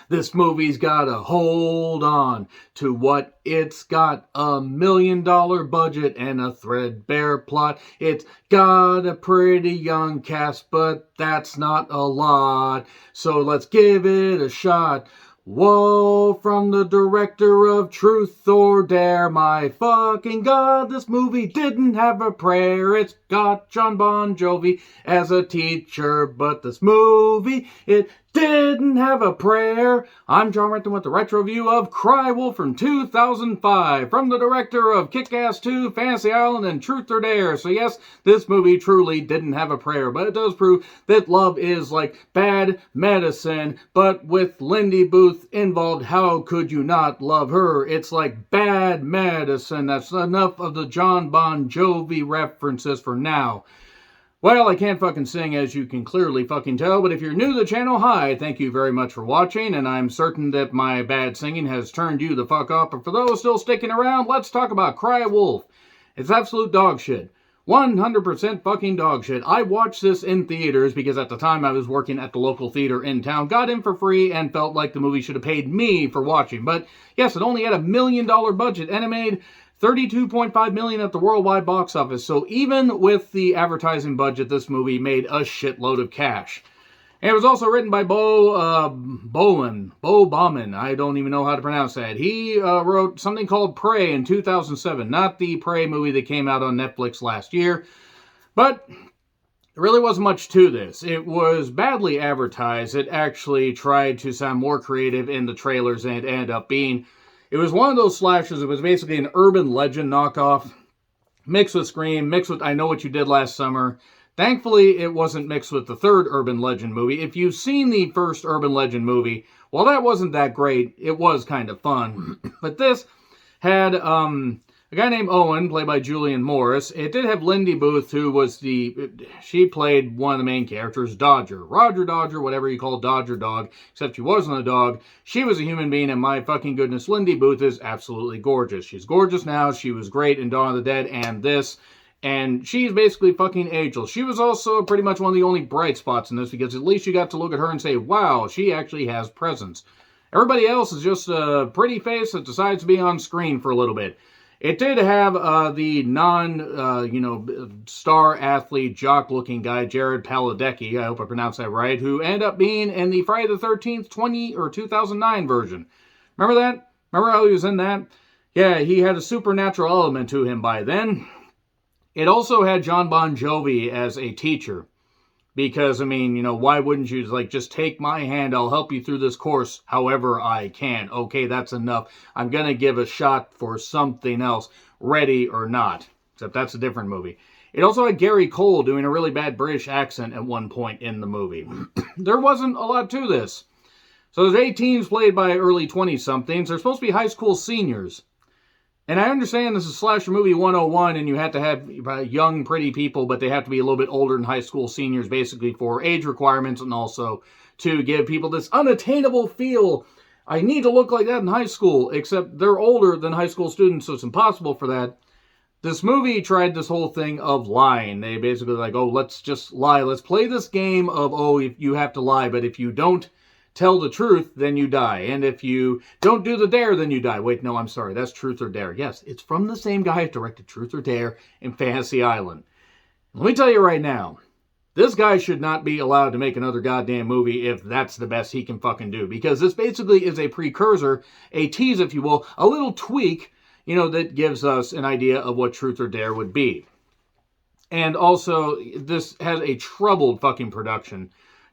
This movie's gotta hold on to what it's got. $1 million budget and a threadbare plot. It's got a pretty young cast, but that's not a lot. So let's give it a shot. Whoa, from the director of Truth or Dare. My fucking God, this movie didn't have a prayer. It's got John Bon Jovi as a teacher, but this movie, it didn't have a prayer. I'm John Rant with the retro review of Cry Wolf from 2005, from the director of Kick-Ass 2, Fantasy Island, and Truth or Dare. So yes, this movie truly didn't have a prayer, but it does prove that love is like bad medicine, but with Lindy Booth involved, how could you not love her? It's like bad medicine. That's enough of the John Bon Jovi references for now. Well, I can't fucking sing, as you can clearly fucking tell, but if you're new to the channel, hi, thank you very much for watching, and I'm certain that my bad singing has turned you the fuck up, but for those still sticking around, let's talk about Cry Wolf. It's absolute dog shit. 100% fucking dog shit. I watched this in theaters because at the time I was working at the local theater in town, got in for free, and felt like the movie should have paid me for watching. But yes, it only had $1 million budget, and it made $32.5 million at the worldwide box office. So even with the advertising budget, this movie made a shitload of cash. And it was also written by Bo Bauman. I don't even know how to pronounce that. He wrote something called Prey in 2007, not the Prey movie that came out on Netflix last year. But there really wasn't much to this. It was badly advertised. It actually tried to sound more creative in the trailers, and it ended up being... It was one of those slashers. It was basically an urban legend knockoff, mixed with Scream, mixed with I Know What You Did Last Summer. Thankfully, it wasn't mixed with the third urban legend movie. If you've seen the first urban legend movie, while that wasn't that great, it was kind of fun. But this had a guy named Owen, played by Julian Morris. It did have Lindy Booth, who was she played one of the main characters, Dodger. Roger Dodger, whatever you call Dodger Dog, except she wasn't a dog. She was a human being, and my fucking goodness, Lindy Booth is absolutely gorgeous. She's gorgeous now. She was great in Dawn of the Dead and this. And she's basically fucking ageless. She was also pretty much one of the only bright spots in this, because at least you got to look at her and say, wow, she actually has presence. Everybody else is just a pretty face that decides to be on screen for a little bit. It did have the star athlete, jock-looking guy, Jared Padalecki, I hope I pronounced that right, who ended up being in the Friday the 13th 2009 version. Remember that? Remember how he was in that? Yeah, he had a supernatural element to him by then. It also had John Bon Jovi as a teacher. Because, I mean, why wouldn't you just take my hand, I'll help you through this course however I can. Okay, that's enough. I'm going to give a shot for something else, ready or not. Except that's a different movie. It also had Gary Cole doing a really bad British accent at one point in the movie. There wasn't a lot to this. So there's 8 teams played by early 20-somethings. They're supposed to be high school seniors. And I understand this is Slasher Movie 101, and you have to have young, pretty people, but they have to be a little bit older than high school seniors, basically for age requirements, and also to give people this unattainable feel. I need to look like that in high school, except they're older than high school students, so it's impossible for that. This movie tried this whole thing of lying. They basically let's just lie. Let's play this game of, you have to lie, but if you don't tell the truth, then you die. And if you don't do the dare, then you die. Wait, no, I'm sorry. That's Truth or Dare. Yes, it's from the same guy who directed Truth or Dare and Fantasy Island. Let me tell you right now, this guy should not be allowed to make another goddamn movie if that's the best he can fucking do. Because this basically is a precursor, a tease, if you will, a little tweak, that gives us an idea of what Truth or Dare would be. And also, this has a troubled fucking production.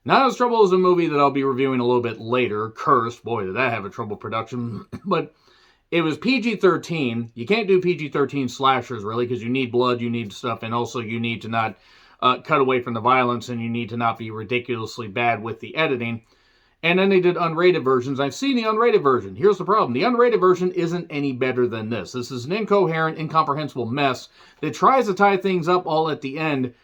Not as troubled as a movie that I'll be reviewing a little bit later, Cursed. Boy, did that have a troubled production. But it was PG-13. You can't do PG-13 slashers, really, because you need blood, you need stuff, and also you need to not cut away from the violence, and you need to not be ridiculously bad with the editing. And then they did unrated versions. I've seen the unrated version. Here's the problem. The unrated version isn't any better than this. This is an incoherent, incomprehensible mess that tries to tie things up all at the end.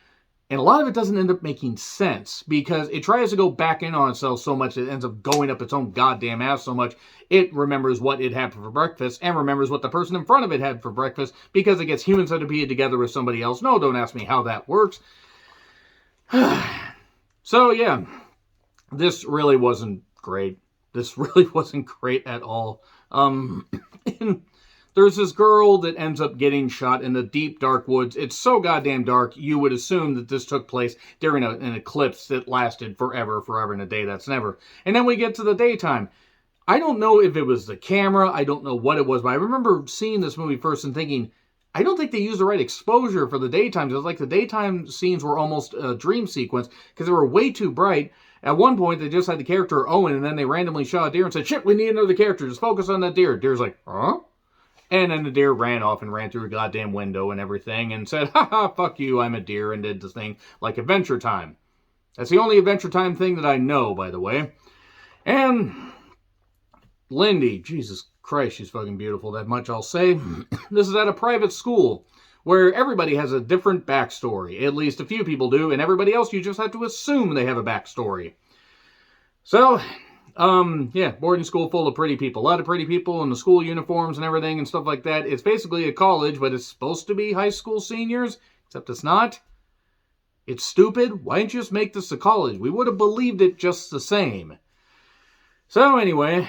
And a lot of it doesn't end up making sense because it tries to go back in on itself so much it ends up going up its own goddamn ass so much it remembers what it had for breakfast and remembers what the person in front of it had for breakfast because it gets human centipede together with somebody else. No, don't ask me how that works. So, yeah, this really wasn't great. This really wasn't great at all. And there's this girl that ends up getting shot in the deep, dark woods. It's so goddamn dark, you would assume that this took place during an eclipse that lasted forever in a day that's never. And then we get to the daytime. I don't know if it was the camera, I don't know what it was, but I remember seeing this movie first and thinking, I don't think they used the right exposure for the daytime. It was like the daytime scenes were almost a dream sequence because they were way too bright. At one point, they just had the character Owen, and then they randomly shot a deer and said, shit, we need another character. Just focus on that deer. Deer's like, huh? And then the deer ran off and ran through a goddamn window and everything and said, haha, fuck you, I'm a deer, and did this thing like Adventure Time. That's the only Adventure Time thing that I know, by the way. And Lindy, Jesus Christ, she's fucking beautiful, that much I'll say. This is at a private school where everybody has a different backstory. At least a few people do, and everybody else you just have to assume they have a backstory. So, yeah, boarding school full of pretty people. A lot of pretty people in the school uniforms and everything and stuff like that. It's basically a college, but it's supposed to be high school seniors, except it's not. It's stupid. Why didn't you just make this a college? We would have believed it just the same. So anyway,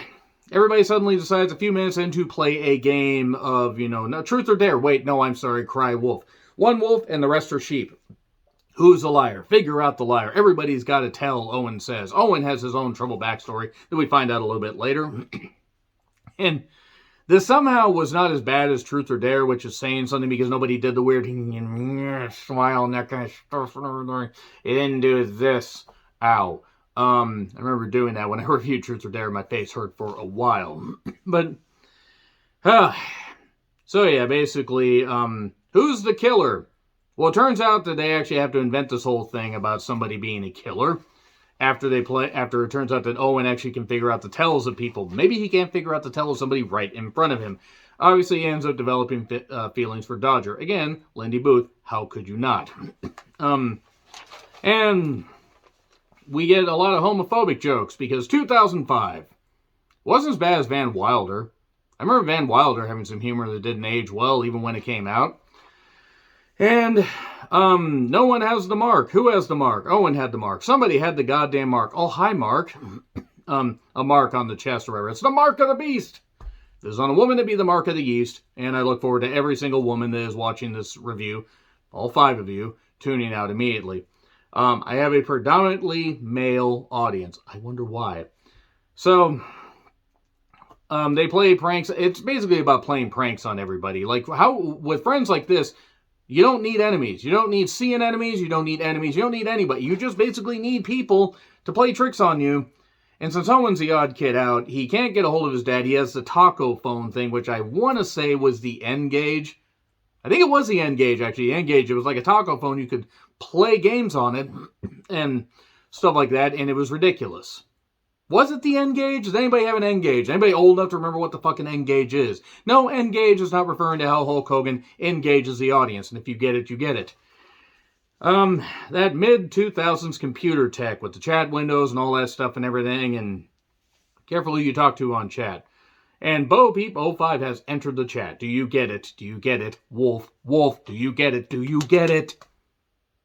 everybody suddenly decides a few minutes in to play a game of, no, truth or dare. Wait, no, I'm sorry, cry wolf. One wolf and the rest are sheep. Who's the liar? Figure out the liar. Everybody's got to tell, Owen says. Owen has his own trouble backstory that we find out a little bit later. And this somehow was not as bad as Truth or Dare, which is saying something because nobody did the weird smile and that kind of stuff. It didn't do this. Ow. I remember doing that when I reviewed Truth or Dare. My face hurt for a while. But, so yeah, basically, who's the killer? Well, it turns out that they actually have to invent this whole thing about somebody being a killer. After it turns out that Owen actually can figure out the tells of people. Maybe he can't figure out the tell of somebody right in front of him. Obviously, he ends up developing feelings for Dodger. Again, Lindy Booth, how could you not? And we get a lot of homophobic jokes because 2005 wasn't as bad as Van Wilder. I remember Van Wilder having some humor that didn't age well even when it came out. And, no one has the mark. Who has the mark? Owen had the mark. Somebody had the goddamn mark. Oh, hi, Mark. A mark on the chest or whatever. It's the mark of the beast. This is on a woman to be the mark of the yeast. And I look forward to every single woman that is watching this review, all 5 of you, tuning out immediately. I have a predominantly male audience. I wonder why. So, they play pranks. It's basically about playing pranks on everybody. Like, how, with friends like this, you don't need enemies. You don't need seeing enemies. You don't need enemies. You don't need anybody. You just basically need people to play tricks on you. And since Owen's the odd kid out, he can't get a hold of his dad. He has the taco phone thing, which I want to say was the N-Gage. I think it was the N-Gage, actually. N-Gage, it was like a taco phone. You could play games on it and stuff like that, and it was ridiculous. Was it the N-Gage? Does anybody have an N-Gage? Anybody old enough to remember what the fucking N-Gage is? No, N-Gage is not referring to how Hulk Hogan engages the audience. And if you get it, you get it. That mid-2000s computer tech with the chat windows and all that stuff and everything. And careful who you talk to on chat. And Bo Peep 05 has entered the chat. Do you get it? Do you get it? Wolf, Wolf, do you get it? Do you get it?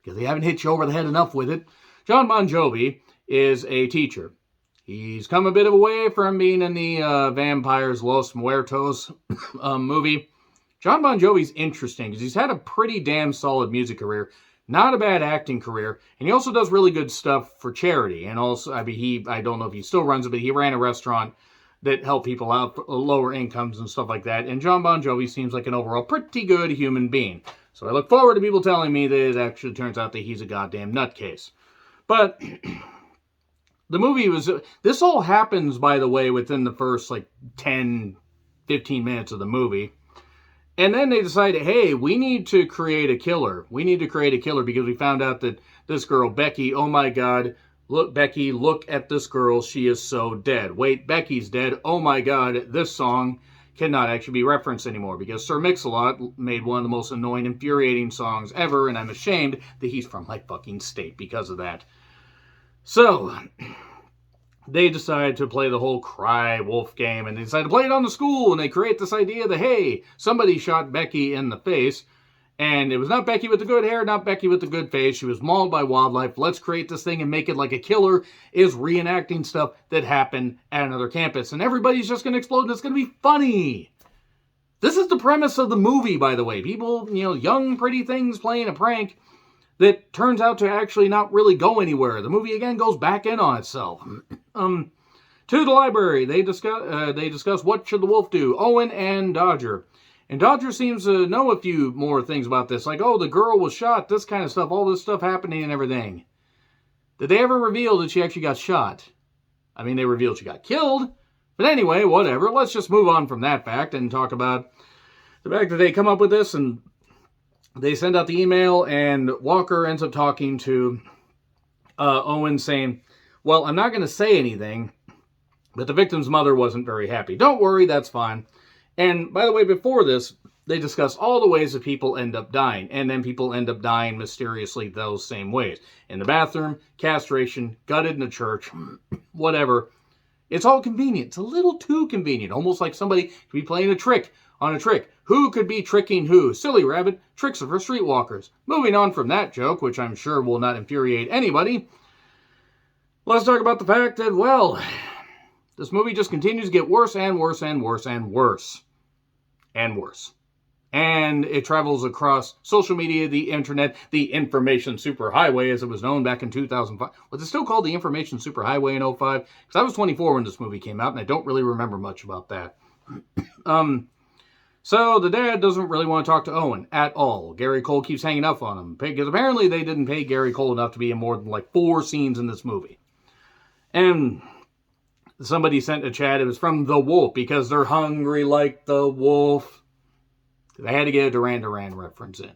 Because they haven't hit you over the head enough with it. John Bon Jovi is a teacher. He's come a bit of a way from being in the Vampires Los Muertos movie. John Bon Jovi's interesting because he's had a pretty damn solid music career. Not a bad acting career. And he also does really good stuff for charity. And also, I mean, I don't know if he still runs it, but he ran a restaurant that helped people out, lower incomes and stuff like that. And John Bon Jovi seems like an overall pretty good human being. So I look forward to people telling me that it actually turns out that he's a goddamn nutcase. But the movie was... This all happens, by the way, within the first, 10, 15 minutes of the movie. And then they decided, hey, we need to create a killer. We need to create a killer because we found out that this girl, Becky, oh my God, look, Becky, look at this girl. She is so dead. Wait, Becky's dead. Oh my God, this song cannot actually be referenced anymore because Sir Mix-a-Lot made one of the most annoying, infuriating songs ever, and I'm ashamed that he's from my fucking state because of that. So they decided to play the whole cry wolf game, and they decided to play it on the school, and they create this idea that, hey, somebody shot Becky in the face, And it was not Becky with the good hair, not Becky with the good face. She was mauled by wildlife. Let's create this thing and make it like a killer is reenacting stuff that happened at another campus. And everybody's just going to explode and it's going to be funny. This is the premise of the movie, by the way. People, young, pretty things playing a prank that turns out to actually not really go anywhere. The movie, again, goes back in on itself. To the library, they discuss what should the wolf do, Owen and Dodger. And Dodger seems to know a few more things about this, like, oh, the girl was shot, this kind of stuff, all this stuff happening and everything. Did they ever reveal that she actually got shot? I mean, they revealed she got killed, but anyway, whatever. Let's just move on from that fact and talk about the fact that they come up with this, and they send out the email, and Walker ends up talking to Owen saying, well, I'm not going to say anything, but the victim's mother wasn't very happy. Don't worry, that's fine. And, by the way, before this, they discuss all the ways that people end up dying. And then people end up dying mysteriously those same ways. In the bathroom, castration, gutted in a church, whatever. It's all convenient. It's a little too convenient. Almost like somebody could be playing a trick on a trick. Who could be tricking who? Silly rabbit. Tricks are for streetwalkers. Moving on from that joke, which I'm sure will not infuriate anybody, let's talk about the fact that, well, this movie just continues to get worse and worse and worse and worse. And worse. And it travels across social media, the internet, the information superhighway, as it was known back in 2005. Was it still called the information superhighway in 2005? Because I was 24 when this movie came out, and I don't really remember much about that. So the dad doesn't really want to talk to Owen at all. Gary Cole keeps hanging up on him, because apparently they didn't pay Gary Cole enough to be in more than like 4 scenes in this movie. And somebody sent a chat. It was from the wolf, because they're hungry like the wolf. They had to get a Duran Duran reference in.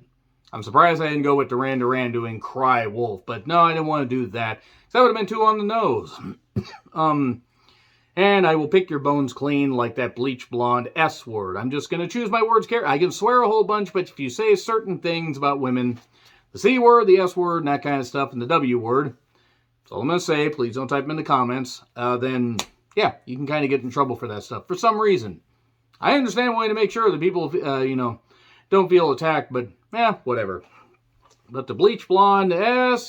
I'm surprised I didn't go with Duran Duran doing Cry Wolf, but no, I didn't want to do that, because that would have been too on the nose. And I will pick your bones clean like that bleach blonde S word. I'm just going to choose my words carefully. I can swear a whole bunch, but if you say certain things about women, the C word, the S word, and that kind of stuff, and the W word, that's all I'm going to say. Please don't type them in the comments. Then, yeah, you can kind of get in trouble for that stuff for some reason. I understand wanting to make sure that people, don't feel attacked, but, whatever. But the bleach blonde, S-L-U-T.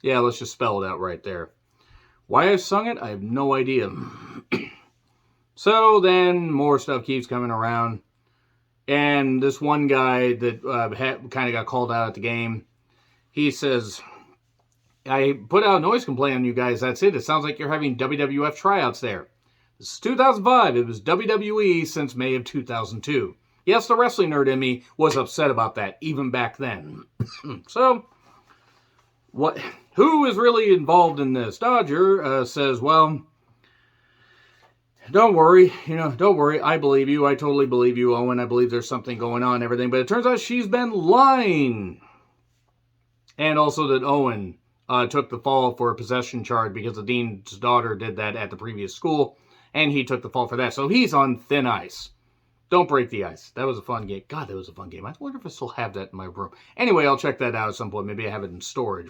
Yeah, let's just spell it out right there. Why I sung it, I have no idea. So then more stuff keeps coming around. And this one guy that kind of got called out at the game, he says, I put out a noise complaint on you guys, that's it. It sounds like you're having WWF tryouts there. This is 2005. It was WWE since May of 2002. Yes, the wrestling nerd in me was upset about that, even back then. So, what? Who is really involved in this? Dodger says, well, don't worry, don't worry. I believe you. I totally believe you, Owen. I believe there's something going on and everything. But it turns out she's been lying. And also that Owen took the fall for a possession charge because the dean's daughter did that at the previous school. And he took the fall for that. So he's on thin ice. Don't break the ice. That was a fun game. God, that was a fun game. I wonder if I still have that in my room. Anyway, I'll check that out at some point. Maybe I have it in storage.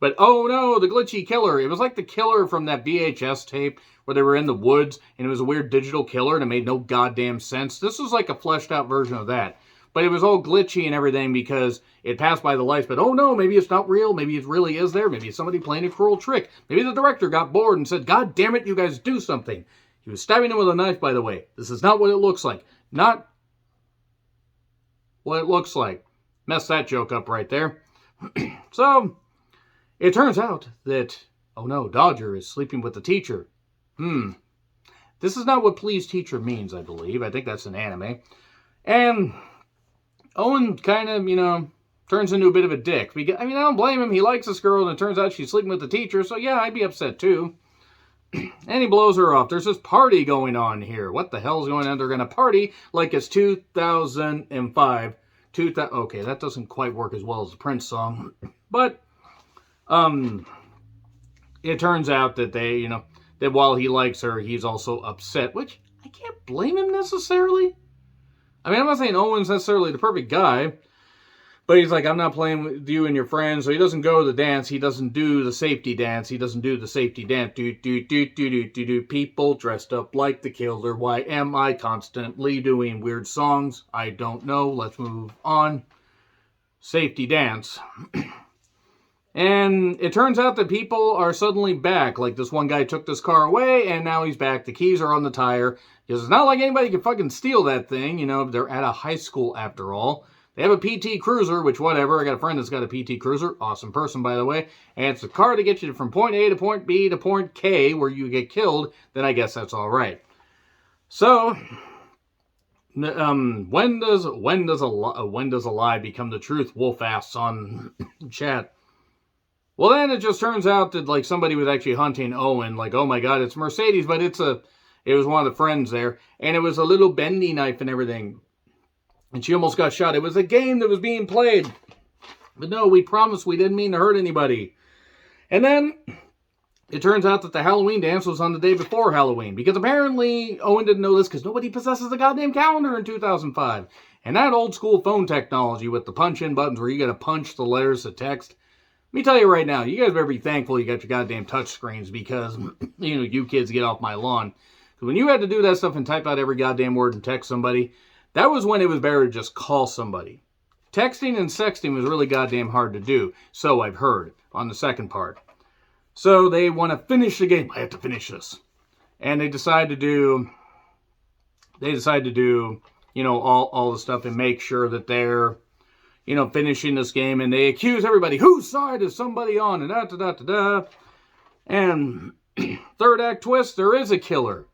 But, oh no, the glitchy killer. It was like the killer from that VHS tape where they were in the woods and it was a weird digital killer and it made no goddamn sense. This was like a fleshed out version of that. But it was all glitchy and everything because it passed by the lights. But, oh no, maybe it's not real. Maybe it really is there. Maybe it's somebody playing a cruel trick. Maybe the director got bored and said, God damn it, you guys do something. He was stabbing him with a knife, by the way. This is not what it looks like. Not what it looks like. Messed that joke up right there. So, it turns out that, oh no, Dodger is sleeping with the teacher. This is not what please teacher means, I believe. I think that's an anime. And Owen kind of, turns into a bit of a dick. Because, I don't blame him. He likes this girl, and it turns out she's sleeping with the teacher. So, yeah, I'd be upset, too. And he blows her off. There's this party going on here. What the hell's going on? They're going to party like it's 2005. Okay, that doesn't quite work as well as the Prince song. But, it turns out that they, that while he likes her, he's also upset. Which, I can't blame him necessarily. I'm not saying Owen's necessarily the perfect guy. But he's like, I'm not playing with you and your friends. So he doesn't go to the dance. He doesn't do the safety dance. He doesn't do the safety dance. Do. People dressed up like the killer. Why am I constantly doing weird songs? I don't know. Let's move on. Safety dance. And it turns out that people are suddenly back. Like, this one guy took this car away, and now he's back. The keys are on the tire. Because it's not like anybody can fucking steal that thing. You know, they're at a high school after all. They have a PT Cruiser, which whatever. I got a friend that's got a PT Cruiser. Awesome person, by the way. And it's a car to get you from point A to point B to point K where you get killed. Then I guess that's all right. So, when does a lie become the truth? Wolf asks on chat. Well, then it just turns out that, like, somebody was actually hunting Owen. Like, oh my God, it's Mercedes, but it was one of the friends there. And it was a little bendy knife and everything. And she almost got shot. It was a game that was being played. But no, we promised we didn't mean to hurt anybody. And then it turns out that the Halloween dance was on the day before Halloween. Because apparently Owen didn't know this because nobody possesses a goddamn calendar in 2005. And that old school phone technology with the punch-in buttons where you got to punch the letters to text. Let me tell you right now, you guys better be thankful you got your goddamn touch screens because, you know, you kids get off my lawn. Because when you had to do that stuff and type out every goddamn word and text somebody, that was when it was better to just call somebody. Texting and sexting was really goddamn hard to do, so I've heard, on the second part. So they want to finish the game. I have to finish this. And they decide to do, you know, all the stuff and make sure that they're, you know, finishing this game. And they accuse everybody, whose side is somebody on? And da-da-da-da-da. And third act twist, there is a killer.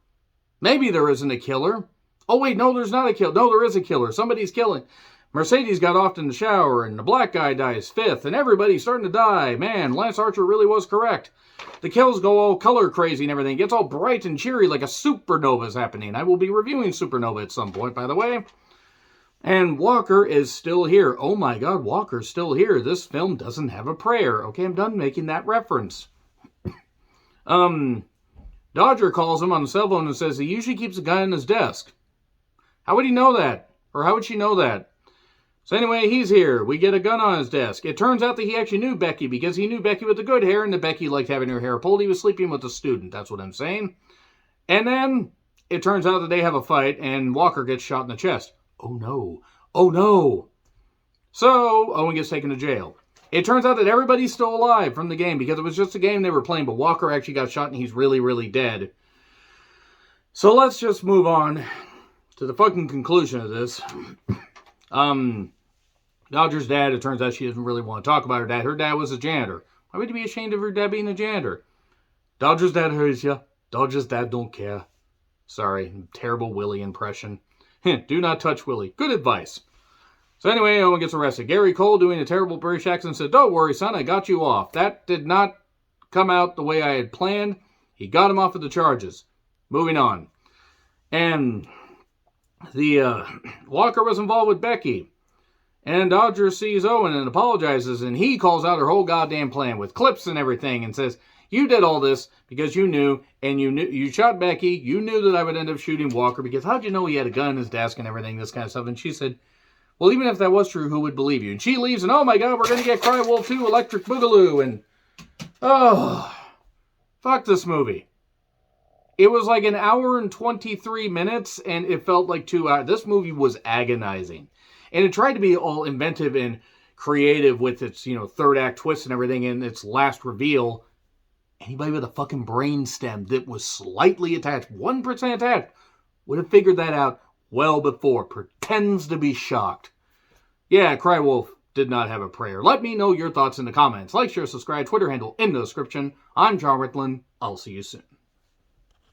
Maybe there isn't a killer. Oh, wait, no, there's not a killer. No, there is a killer. Somebody's killing. Mercedes got off in the shower, and the black guy dies fifth, and everybody's starting to die. Man, Lance Archer really was correct. The kills go all color crazy and everything. It gets all bright and cheery like a supernova is happening. I will be reviewing Supernova at some point, by the way. And Walker is still here. Oh, my God, Walker's still here. This film doesn't have a prayer. Okay, I'm done making that reference. Dodger calls him on the cell phone and says he usually keeps a gun in his desk. How would he know that? Or how would she know that? So anyway, he's here. We get a gun on his desk. It turns out that he actually knew Becky because he knew Becky with the good hair and that Becky liked having her hair pulled. He was sleeping with a student. That's what I'm saying. And then it turns out that they have a fight and Walker gets shot in the chest. Oh no. Oh no. So Owen gets taken to jail. It turns out that everybody's still alive from the game because it was just a game they were playing, but Walker actually got shot and he's really, really dead. So let's just move on to the fucking conclusion of this. Dodger's dad, it turns out she doesn't really want to talk about her dad. Her dad was a janitor. Why would you be ashamed of her dad being a janitor? Dodger's dad hurts you. Dodger's dad don't care. Sorry, terrible Willie impression. Do not touch Willie. Good advice. So anyway, Owen gets arrested. Gary Cole, doing a terrible British accent, said, "Don't worry, son, I got you off." That did not come out the way I had planned. He got him off of the charges. Moving on. And the Walker was involved with Becky. And Dodger sees Owen and apologizes, and he calls out her whole goddamn plan with clips and everything and says, "You did all this because you knew, and you shot Becky. You knew that I would end up shooting Walker because how'd you know he had a gun in his desk and everything, this kind of stuff?" And she said, "Well, even if that was true, who would believe you?" And she leaves, and oh my God, we're going to get Cry Wolf 2, Electric Boogaloo, and oh, fuck this movie. It was like an hour and 23 minutes, and it felt like 2 hours. This movie was agonizing. And it tried to be all inventive and creative with its, you know, third act twist and everything, and its last reveal. Anybody with a fucking brain stem that was slightly attached, 1% attached, would have figured that out well before. Pretends to be shocked. Yeah, Cry Wolf did not have a prayer. Let me know your thoughts in the comments. Like, share, subscribe, Twitter handle in the description. I'm John Ritlin. I'll see you soon.